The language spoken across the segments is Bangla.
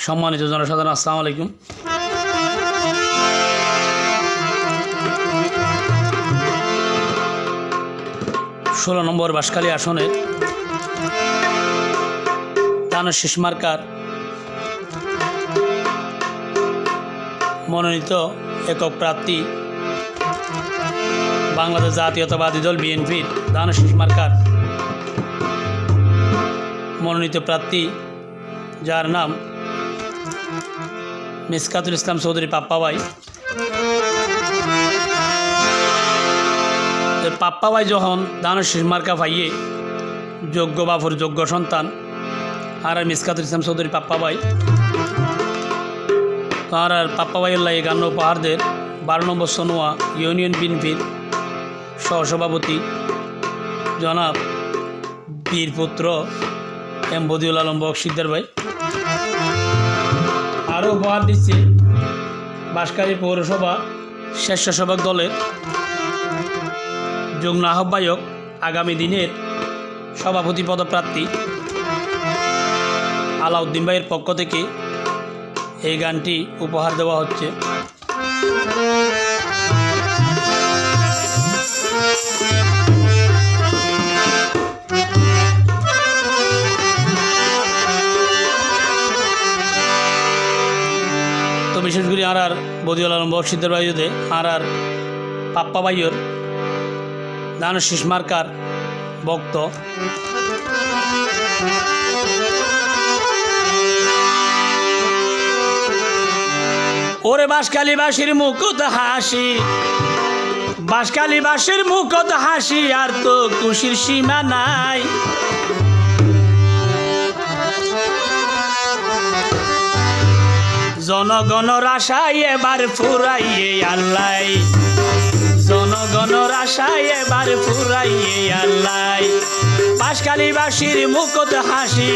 সম্মানিত জনসাধারণ, আসসালামু আলাইকুম। ষোলো নম্বর বাঁশখালী আসনের দানের শীষ মার্কার মনোনীত একক প্রার্থী বাংলাদেশ জাতীয়তাবাদী দল বিএনপির দানের শীষ মার্কার মনোনীত প্রার্থী, যার নাম মিসকাতুল ইসলাম চৌধুরী পাপ্পা ভাই। পাপ্পা ভাই যখন দানের শীষ মার্কা পাইয়ে যোগ্য বাপুর যোগ্য সন্তান আর মিসকাতুল ইসলাম চৌধুরী পাপ্পা ভাই, আর পাপ্পা ভাইয়ের লাগে গান উপহারদের 12 নম্বর সনোয়া ইউনিয়ন বিএনপির সহসভাপতি জনাব বীরপুত্র এম বদিউল আলম বক্সিদ্দার ভাই। আরও উপহার দিচ্ছে বাঁশখালী পৌরসভা স্বেচ্ছাসেবক দলের যুগ্ম আহ্বায়ক, আগামী দিনের সভাপতি পদপ্রার্থী আলাউদ্দিন ভাইয়ের পক্ষ থেকে এই গানটি উপহার দেওয়া হচ্ছে। তো বিশেষ করে আর বদিউল আলম বক্সিদ্দার ভাই যদি আর পাপ্পা ভাইয়ের দানের শীষ মার্কার ভক্ত। ওরে বাঁশখালী বাসীর মুখত হাসি, বাঁশখালী বাসীর মুখত হাসি, আর তো খুশির সীমা নাই। জনগণর আশায় এবার ফুরাইয়ে আল্লাহ, জনগণর আশায় এবার ফুরাইয়ে আল্লাহ। বাঁশখালী বাসীর মুখত হাসি,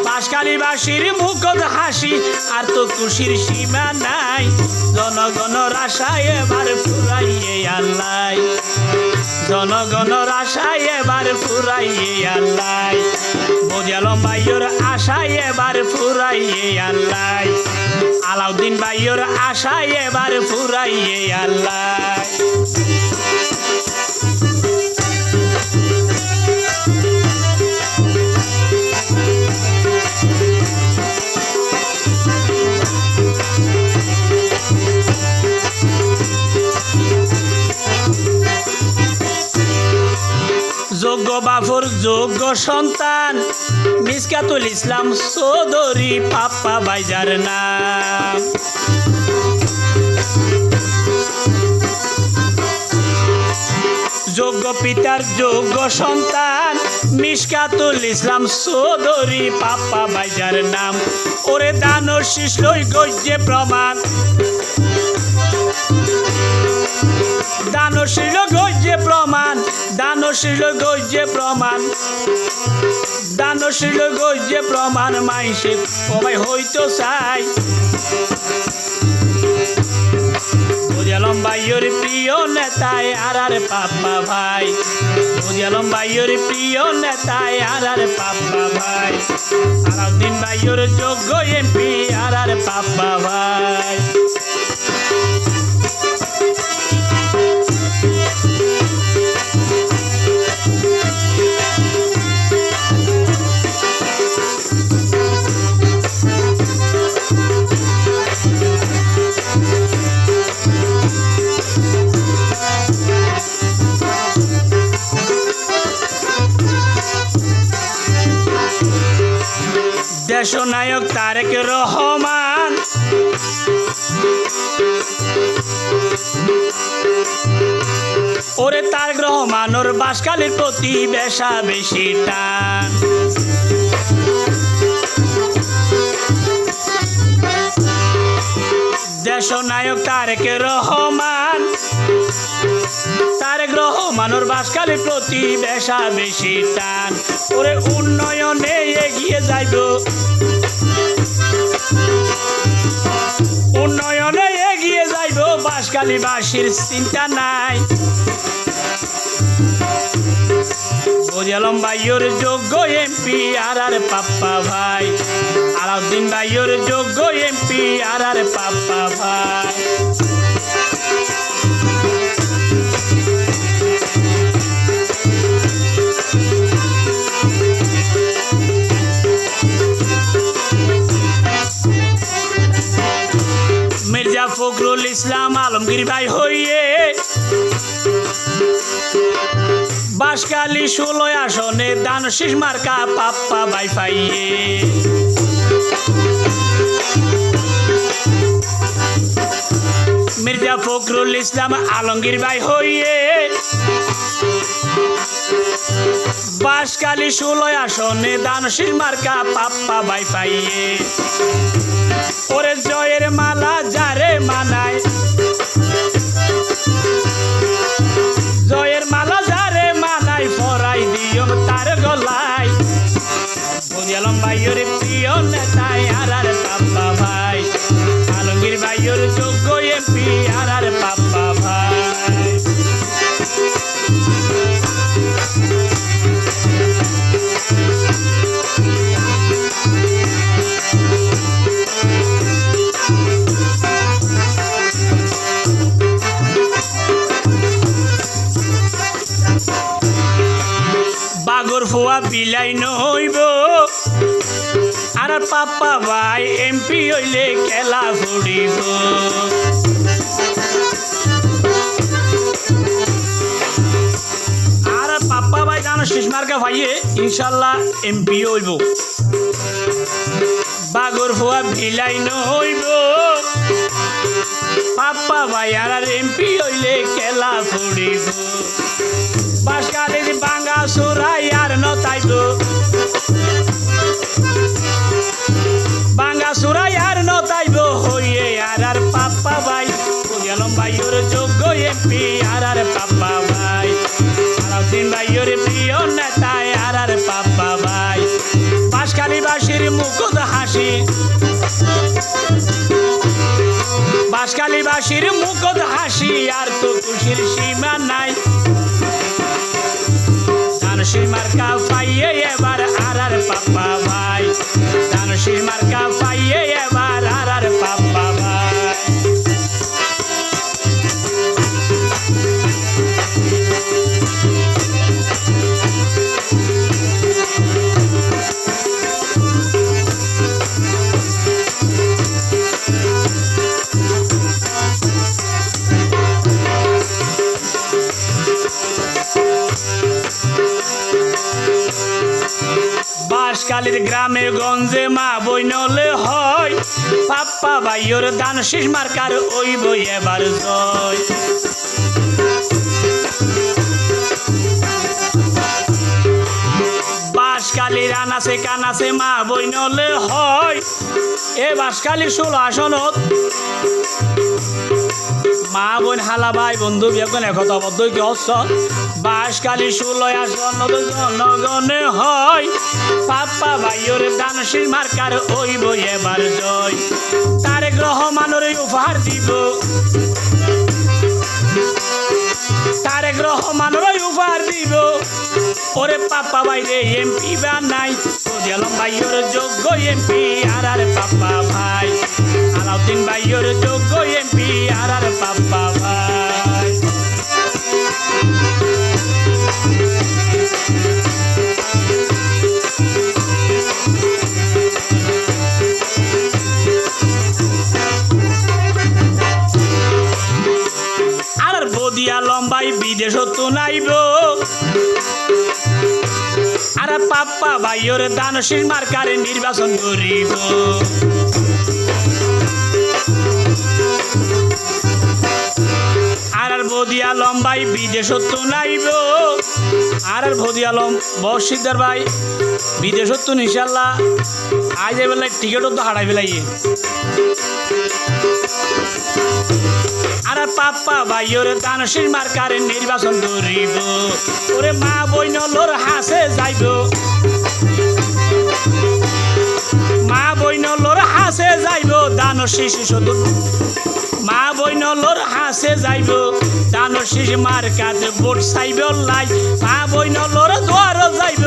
বাঁশখালী বাসীর মুখত হাসি, আর তো খুশির সীমা নাই। জনগণর আশায় এবার ফুরাইয়ে আল্লাহ, জনগণর আশায় এবার ফুরাইয়ে আল্লাহ। বদিউল আলম ভাইয়ের আশায় এবার ফুরাইয়ে আল্লাহ, আলাউদ্দিন ভাইয়ের আশায় এবার ফুরাইয়ে আল্লাহ। যোগ্য বাপুর যোগ্য সন্তান মিসকাতুল ইসলাম চৌধুরী পাপ্পা ভাই, যার নাম যোগ্য পিতার যোগ্য সন্তান মিসকাতুল ইসলাম চৌধুরী পাপ্পা ভাই, যার নাম। ওরে দানের শীষ লই গজ্জে প্রমাণ, দানের শীষ গজ্জে প্রমাণ, দানের শীষ গজ্জে প্রমাণ, দানের শীষ গজ্জে প্রমাণ। মাইসে সবাই হইতো চাই বদিউল আলম ভাইয়ের প্রিয় নেতায় আর পাপ্পা ভাই, বদিউল আলম ভাইয়ের প্রিয় নেতায় আর পাপ্পা ভাই, আলাউদ্দিন ভাইয়ের যোগ্য এমপি আর পাপ্পা ভাই। দেশনায়ক তারেক রহমান, ওরে তারেক রহমানোর বাঁশখালীর প্রতি বেশা বেশি টান। দেশনায়ক তারেক রহমান, তারেক রহমানোর বাঁশখালীর প্রতি বেশা বেশি টান। ওরে উন্নয়নে এগিয়ে যাইব, উন্নয়নে এগিয়ে যাইব, বাঁশখালী বাসীর চিন্তা নাই। ফৌজি আলম ভাইয়ের যোগ্য এমপি আর পাপ্পা ভাই আলাউদ্দিন ভাইয়ের যোগ্য এমপি আর পাপ্পা ভাই মির্জা ফখরুল ইসলাম আলমগীর ভাই হইয়ে বাঁশখালী 16 আসনে দানশীষ মার্কা পাপ্পা ভাই পাইয়ে মির্জা ফখরুল ইসলাম আলমগীর ভাই হইয়ে বাঁশখালী 16 আসনে দানশীষ মার্কা পাপ্পা ভাই পাইয়ে ওরে জয়ের মালা যারে মানায় জয়ের মালা যারে মানায় ফরাই দিও তার গলায় ফৌজি আলম ভাইয়ের প্রিয় নেতায় আর পাপ্পা ভাই আলমগীর ভাইয়ের যোগ্য এমপি আর পাপ্পা ভাই বাগর ফুয়া বিলাই নইব আর পাপ্পা ভাই এমপি হইলে খেলা ফুড়িব আর পাপ্পা ভাই দানশীষ মার্কা ভাইয়ে ইনশাল্লাহ এমপি হইব বাগর ফুয়া বিলাই নইব পাপ্পা ভাই আর এমপি হইলে খেলা ফুড়িব বাঁশখালীর বাঙ্গা সুরাই আর নতাইব বাঙ্গা সুরাই আর নতাইব হইয়ে আর পাপ্পা ভাই ফৌজি আলম ভাইয়ের যোগ্য এমপি আর পাপ্পা ভাই আলাউদ্দিন ভাইয়ের প্রিয় নেতা আর পাপ্পা ভাই বাঁশখালীবাসীর মুকুট হাসি বাঁশখালীবাসীর মুকুট হাসি আর তো খুশির সীমা নাই দানশীষ মার্কা পাইয়ে এবার আর পাপ্পা ভাই দানশীষ মার্কা পাইয়ে এবার আর পাপ্পা ভাই বাঁশখালীর গ্রামে গঞ্জে মা বইনলে হয় পাপ্পা ভাইয়ের দানশীষ মার্কার ওই বই এবার জয় বাঁশখালীর আনাসে কানাসে মা বইনলে হয় এ বাঁশখালীর 16 আসনত মা বোন হালা ভাই বন্ধু বিয়কন একতাবদ্ধ কি হচ্ছ বাঁশখালী 16 আসন জনগণে হয় পাপ্পা ভাইয়ের দানশীষ মার্কার ওই বই এবার জয় তারেক রহমানের উপহার দিব তারেক রহমানের উপহার দিব ওরে পাপ্পা ভাই রে এমপি বানাই ফৌজি আলম ভাইয়ের যোগ্য এমপি আর পাপ্পা ভাই আলাউদ্দিন ভাইয়ের যোগ্য এমপি আর পাপ্পা ভাই আর ফৌজি আলম ভাই বিদেশত নাইব আর পাপ্পা ভাইয়ের দানশীষ মার্কারে নির্বাচন করিব আর ফৌজি আলম ভাই বিদেশত নাইব আর ফৌজি আলম বসিদার ভাই বিদেশত ইনশাল্লাহ আজ বেলায় টিকিটও তো হারাই ফেলাইয়ে আর পাপ্পা ভাইয়ের দানশীষ মার্কারে নির্বাচন করিব ওরে মা বইনলোর হাসে যাইব মা বইনলোর হাসে যাইব দানশীষ শুধু মা বইনলোর হাসে যাইব দানো শেষ মার্কাত ভোট চাইব লাই মা বইনলোর দুয়ার যাইব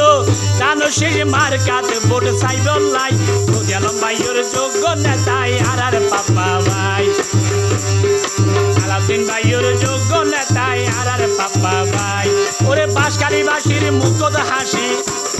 দানো শেষ মার্কাত ভোট চাইব লাই নদী আলম ভাইয়ের যোগ্য নেতাই আর পাপ্পা ভাই আলাউদ্দিন ভাইয়ের যোগ্য নেতাই আর পাপ্পা ভাই ওরে বাঁশখালী বাসীর মুখত হাসি